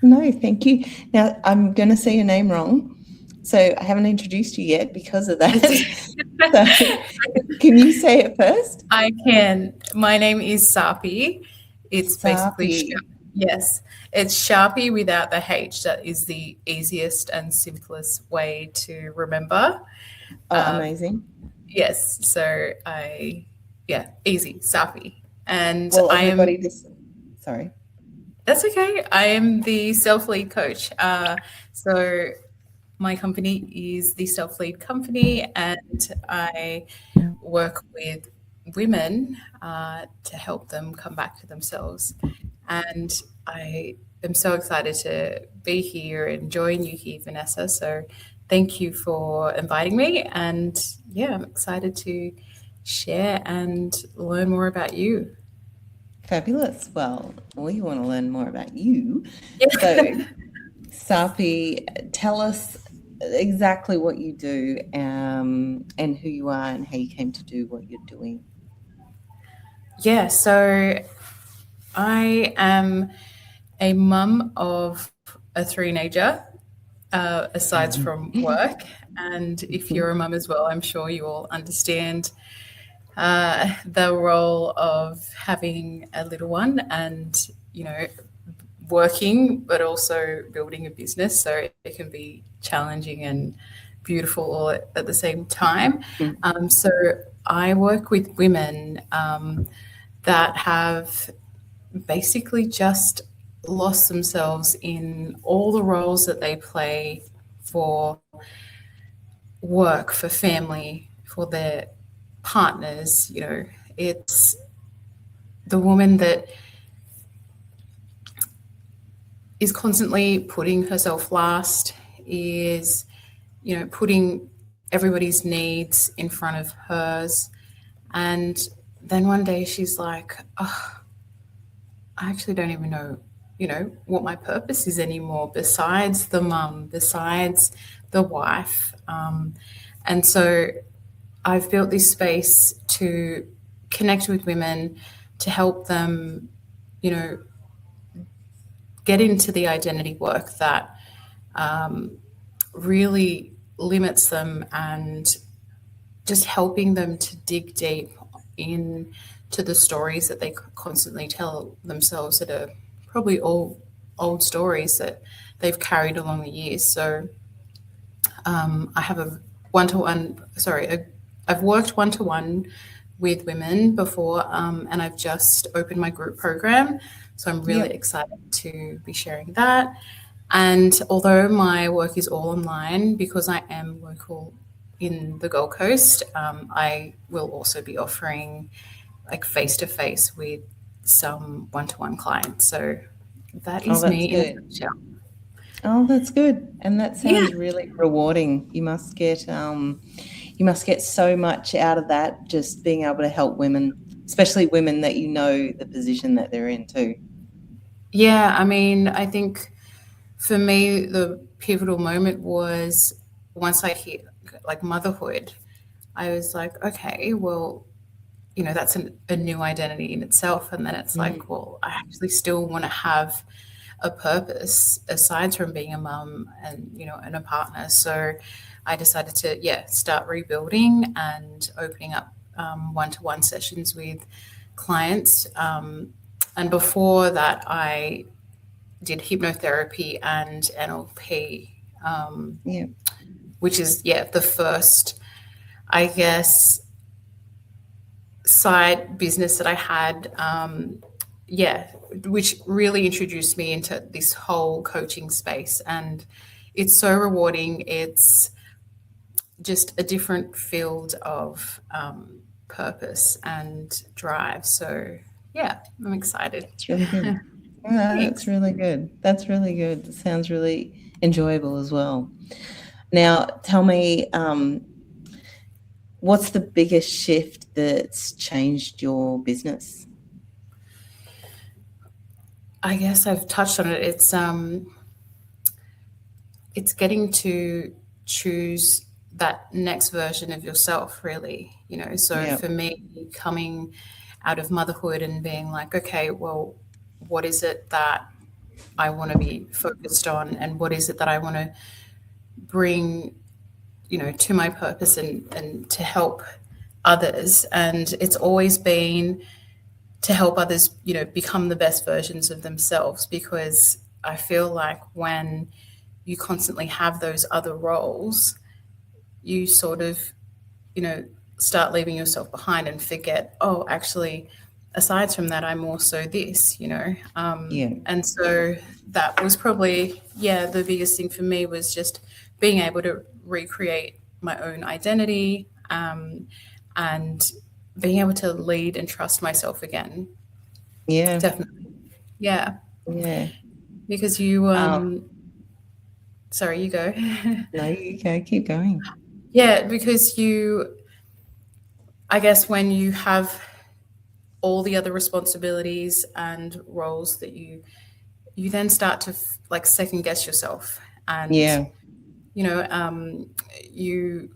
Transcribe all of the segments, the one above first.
No, thank you. Now, I'm going to say your name wrong, so I haven't introduced you yet because of that. So, can you say it first? I can. My name is Sapi. It's basically, Sapi. yes, it's Sharpie without the H. That is the easiest and simplest way to remember. Oh, Um, amazing. yes, so yeah, easy, Sapi. And Well, I am, everybody, sorry. that's okay. I am the self lead coach. So my company is the Self Lead Company, and I work with women to help them come back to themselves. And I am so excited to be here and join you here, Vanessa. So thank you for inviting me. And yeah, I'm excited to share and learn more about you. Fabulous. Well, we want to learn more about you. So, Yeah. Sapi, tell us exactly what you do, and who you are and how you came to do what you're doing. Yeah, so I am a mum of a three-nager, aside from work. And if you're a mum as well, I'm sure you all understand the role of having a little one and, working, but also building a business. So it can be challenging and beautiful all at the same time. So I work with women that have basically just lost themselves in all the roles that they play for work, for family, for their partners. It's the woman that is constantly putting herself last, is, putting everybody's needs in front of hers. And then one day she's like, oh, I actually don't even know, what my purpose is anymore besides the mum, besides the wife. And so I've built this space to connect with women, to help them, you know, get into the identity work that really limits them, and just helping them to dig deep into the stories that they constantly tell themselves, that are probably all old stories that they've carried along the years. So I have a one to one, I've worked one to one with women before, and I've just opened my group program. So I'm really Yep. excited to be sharing that. And although my work is all online, because I am local in the Gold Coast, I will also be offering like face to face with some one to one clients. So that Oh, is that's me in a good. nutshell. Oh, that's good. And that Yeah. sounds really rewarding. You must get so much out of that, just being able to help women, especially women that you know the position that they're in too. Yeah. I mean, I think for me, the pivotal moment was once I hit like motherhood. I was like, okay, well, that's a new identity in itself. And then it's Mm. like, well, I actually still want to have a purpose aside from being a mum and, and a partner. So I decided to, yeah, start rebuilding and opening up one-to-one sessions with clients. And before that, I did hypnotherapy and NLP, Yeah. which is, yeah, the first, I guess, side business that I had, yeah, which really introduced me into this whole coaching space. And it's so rewarding. It's just a different field of purpose and drive. So, yeah, I'm excited. It's really good. That's Thanks. really good. That's really good. It sounds really enjoyable as well. Now, tell me, what's the biggest shift that's changed your business? I guess I've touched on it. It's getting to choose that next version of yourself, really. So Yeah. for me, coming out of motherhood and being like, okay, well, what is it that I want to be focused on, and what is it that I want to bring, to my purpose and to help others. And it's always been to help others, become the best versions of themselves, because I feel like when you constantly have those other roles, you sort of, start leaving yourself behind and forget, oh, actually, aside from that, I'm also this, Yeah. And so that was probably, the biggest thing for me was just being able to recreate my own identity, and being able to lead and trust myself again. Yeah. Definitely. Yeah. Yeah. Because you, Um, sorry, you go. no, you go. Keep going. Yeah, because I guess when you have all the other responsibilities and roles that you then start to like second guess yourself, and Yeah. you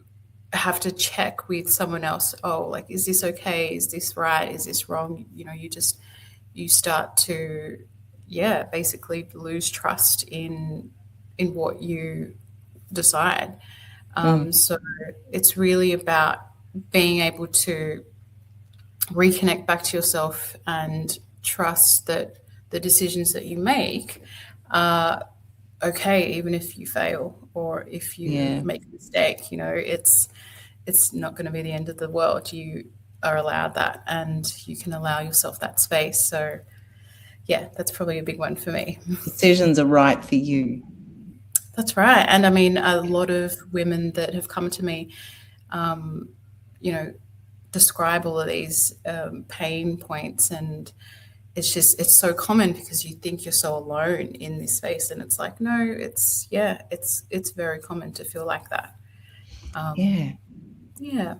have to check with someone else, oh, like, is this okay, is this right, is this wrong, you start to basically lose trust in what you decide. So it's really about being able to reconnect back to yourself and trust that the decisions that you make are okay, even if you fail or if you Yeah. make a mistake. It's not going to be the end of the world. You are allowed that, and you can allow yourself that space. So that's probably a big one for me. Decisions are right for you. That's right. And I mean, a lot of women that have come to me, you know, describe all of these pain points, and it's so common because you think you're so alone in this space, and it's like, no, it's very common to feel like that. Yeah. Yeah.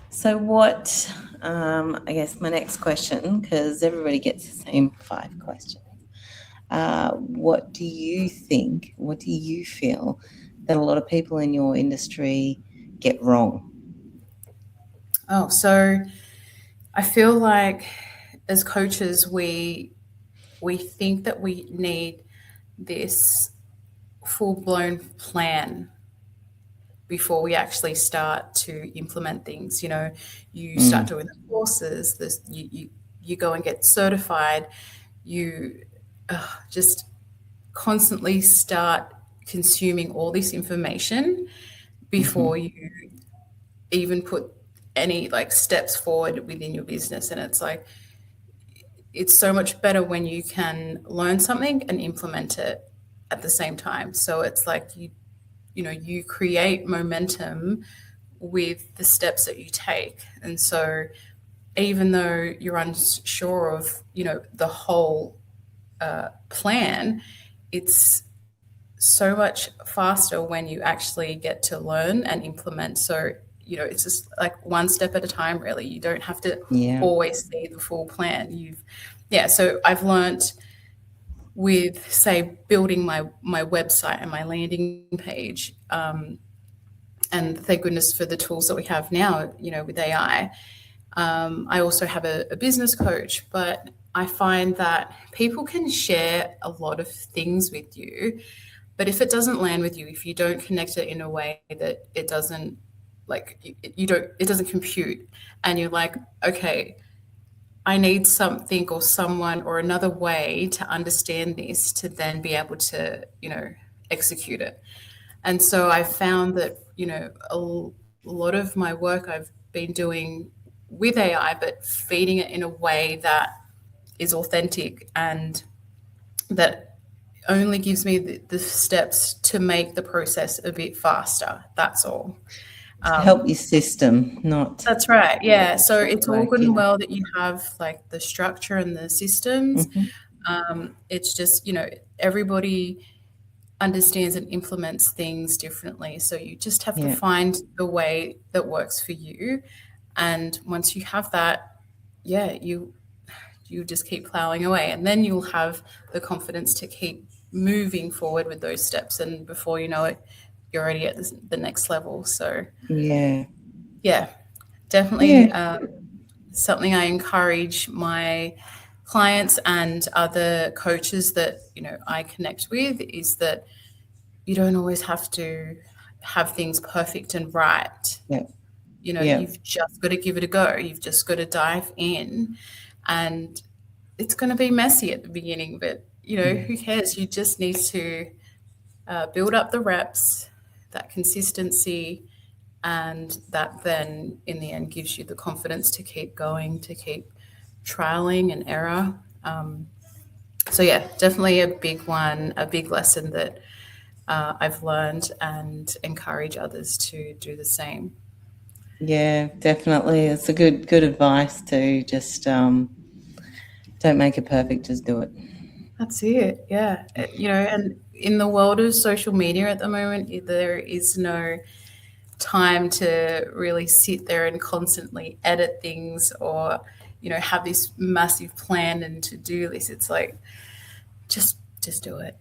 So what, I guess my next question, because everybody gets the same 5 questions. What do you feel that a lot of people in your industry get wrong? Oh, so I feel like as coaches, we think that we need this full-blown plan before we actually start to implement things. You start doing the courses, you go and get certified, you just constantly start consuming all this information before you even put any like steps forward within your business. And it's like, it's so much better when you can learn something and implement it at the same time. So it's like you create momentum with the steps that you take. And so even though you're unsure of the whole plan, it's so much faster when you actually get to learn and implement. So it's just like one step at a time, really. You don't have to always see the full plan. So I've learned with, say, building my website and my landing page, and thank goodness for the tools that we have now, with AI. I also have a business coach, but I find that people can share a lot of things with you, but if it doesn't land with you, if you don't connect it in a way that it doesn't it doesn't compute, and you're like, okay, I need something or someone or another way to understand this to then be able to, execute it. And so I found that, a lot of my work I've been doing with AI, but feeding it in a way that is authentic and that only gives me the steps to make the process a bit faster. That's all. Help your system, not. That's right. Yeah. So it's all good and well that you have like the structure and the systems. It's just, everybody understands and implements things differently. So you just have to find the way that works for you. And once you have that, you just keep plowing away, and then you'll have the confidence to keep moving forward with those steps. And before you know it, you're already at the next level. So definitely something I encourage my clients and other coaches that, I connect with is that you don't always have to have things perfect and right. Yeah. You've just got to give it a go. You've just got to dive in, and it's going to be messy at the beginning, but who cares? You just need to build up the reps, that consistency, and that then in the end gives you the confidence to keep going, to keep trialing and error. So yeah, definitely a big one, a big lesson that I've learned, and encourage others to do the same. Yeah, definitely. It's a good advice to just don't make it perfect, just do it. That's it. Yeah. And in the world of social media at the moment, there is no time to really sit there and constantly edit things or, have this massive plan and to-do list. It's like, just do it.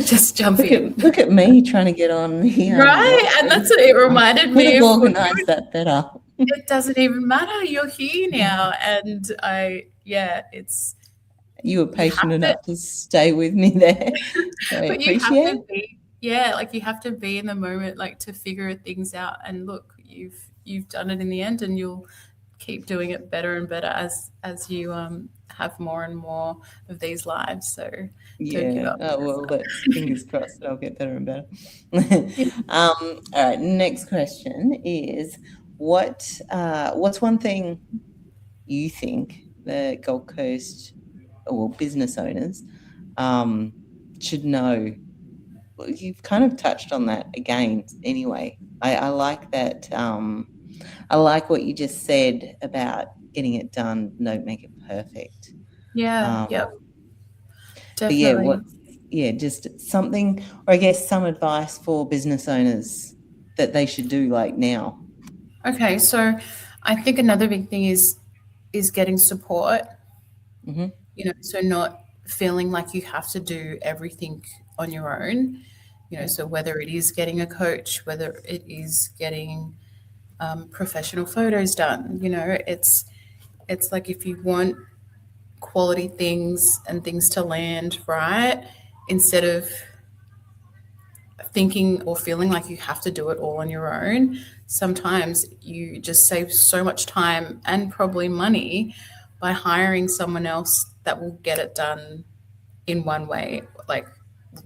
Just jump in. Look at me trying to get on here. Right. And that's what it reminded me of. Organize that better. It doesn't even matter. You're here now. And you were patient enough to stay with me there. So but you have to be, you have to be in the moment, like, to figure things out. And look, you've done it in the end, and you'll keep doing it better and better as you have more and more of these lives. So don't give up. Oh well, let's fingers crossed I'll get better and better. All right, next question is what's one thing you think the Gold Coast or business owners should know? Well, you've kind of touched on that again anyway. I like that. I like what you just said about getting it done. Don't make it perfect. Yep. Definitely. Just something, or I guess some advice for business owners that they should do like now. Okay, so I think another big thing is getting support. Mm-hmm. So not feeling like you have to do everything on your own. So whether it is getting a coach, whether it is getting professional photos done, it's like, if you want quality things and things to land right, instead of thinking or feeling like you have to do it all on your own, sometimes you just save so much time and probably money by hiring someone else that will get it done in one way, like,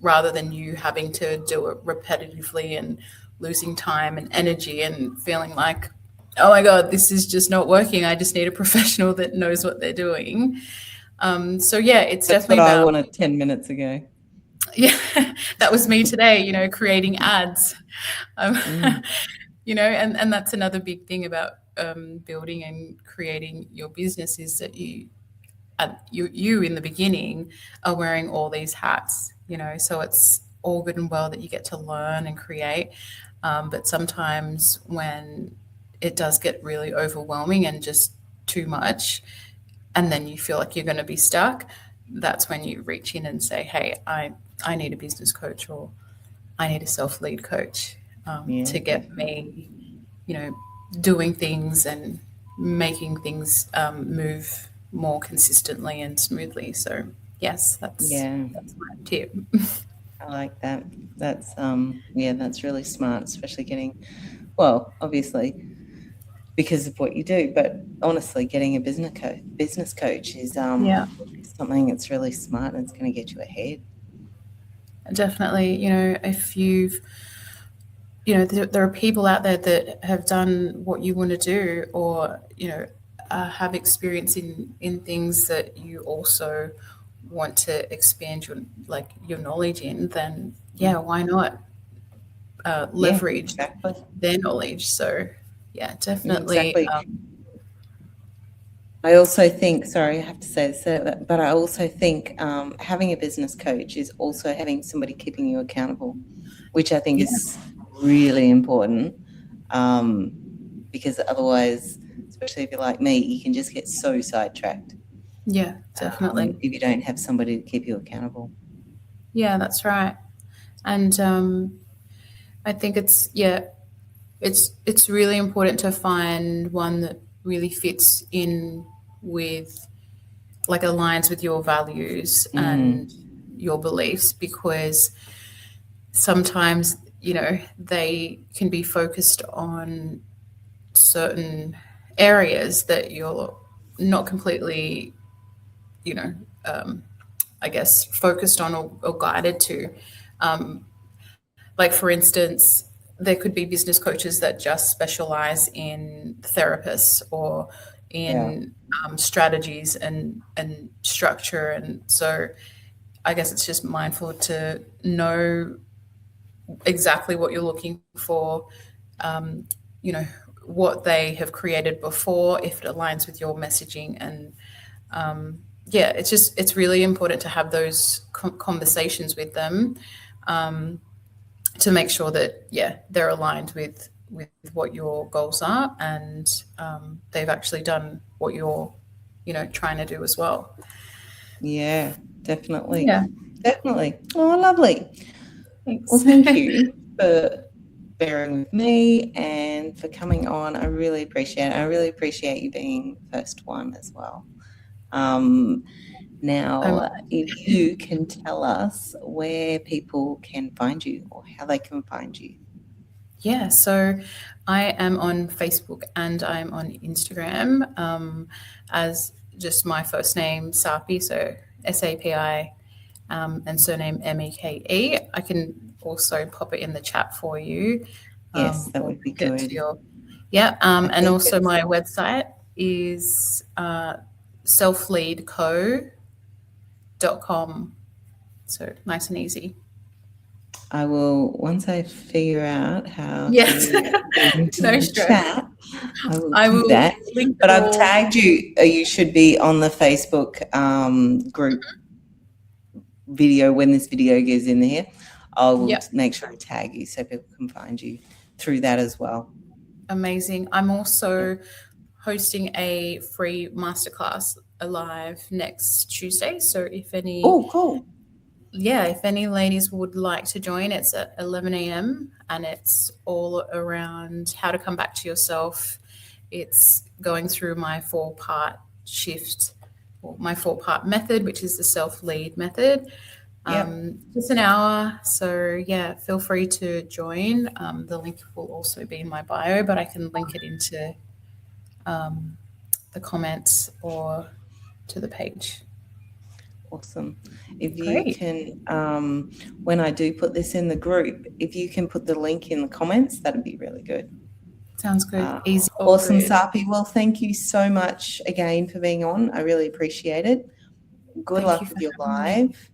rather than you having to do it repetitively and losing time and energy and feeling like, oh my God, this is just not working. I just need a professional that knows what they're doing. It's That's definitely what about, I wanted 10 minutes ago. Yeah, that was me today, creating ads. And that's another big thing about building and creating your business, is that you in the beginning are wearing all these hats, so it's all good and well that you get to learn and create. But sometimes when it does get really overwhelming and just too much, and then you feel like you're going to be stuck, that's when you reach in and say, hey, I need a business coach, or I need a self-lead coach to get me, doing things and making things move more consistently and smoothly. So yes, that's my tip. I like that. That's that's really smart, especially getting, well, obviously because of what you do, but honestly, getting a business coach is something that's really smart, and it's going to get you ahead. Definitely. If you've, there are people out there that have done what you want to do, or have experience in things that you also want to expand your knowledge in, then why not leverage their knowledge? So definitely. Exactly. I also think, sorry, I have to say this, but I also think having a business coach is also having somebody keeping you accountable, which I think is really important, because otherwise, especially if you're like me, you can just get so sidetracked. Yeah, definitely. If you don't have somebody to keep you accountable. Yeah, that's right. And I think it's really important to find one that really fits in with like aligns with your values and your beliefs, because sometimes, you know, they can be focused on certain areas that you're not completely, you know, I guess, focused on or guided to. Like, for instance, there could be business coaches that just specialize in therapists or in strategies and structure. And so I guess it's just mindful to know exactly what you're looking for, you know, what they have created before, if it aligns with your messaging. And yeah, it's really important to have those conversations with them, to make sure that, yeah, they're aligned with what your goals are, and they've actually done what you're, you know, trying to do as well. Yeah, definitely. Yeah. Definitely. Oh, lovely. Thanks. Well, thank you for bearing with me and for coming on. I really appreciate it. I really appreciate you being first one as well. Now, if you can tell us where people can find you or how they can find you. Yeah, so I am on Facebook and I'm on Instagram as just my first name, Sapi, so SAPI, and surname MEKE. I can also pop it in the chat for you. Yes, that would be good. And also my website is selfleadco.com. So nice and easy. I will, once I figure out how to no chat, I will do that. But I've tagged you. You should be on the Facebook group video when this video goes in there. I will make sure I tag you so people can find you through that as well. Amazing. I'm also hosting a free masterclass live next Tuesday. So if any... Oh, cool. Yeah, if any ladies would like to join, it's at 11 a.m. and it's all around how to come back to yourself. It's going through my 4-part shift, or my 4-part method, which is the self-lead method. Just an hour. So yeah, feel free to join. The link will also be in my bio, but I can link it into the comments or to the page. Awesome. If you can, when I do put this in the group, if you can put the link in the comments, that'd be really good. Sounds good. Easy. Awesome, Sapi. Well, thank you so much again for being on. I really appreciate it. Good luck with your live.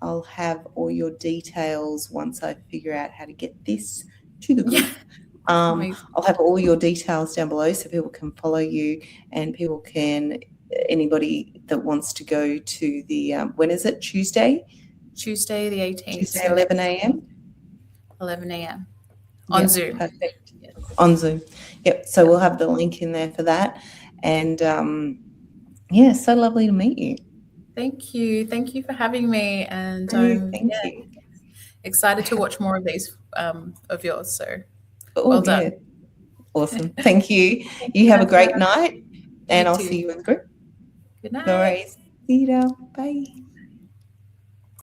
I'll have all your details once I figure out how to get this to the group. I'll have all your details down below so people can follow you, and people can... anybody that wants to go to the when is it? Tuesday the 18th. Tuesday 11 a.m. 11 a.m. on Zoom. Perfect. Yes. On Zoom. Yep. So we'll have the link in there for that. And yeah, so lovely to meet you. Thank you for having me. And thank you. Excited to watch more of these of yours. So well done. Yeah. Awesome. Thank you. You have a great night, and I'll see you in the group. Good night. No worries. See you now. Bye.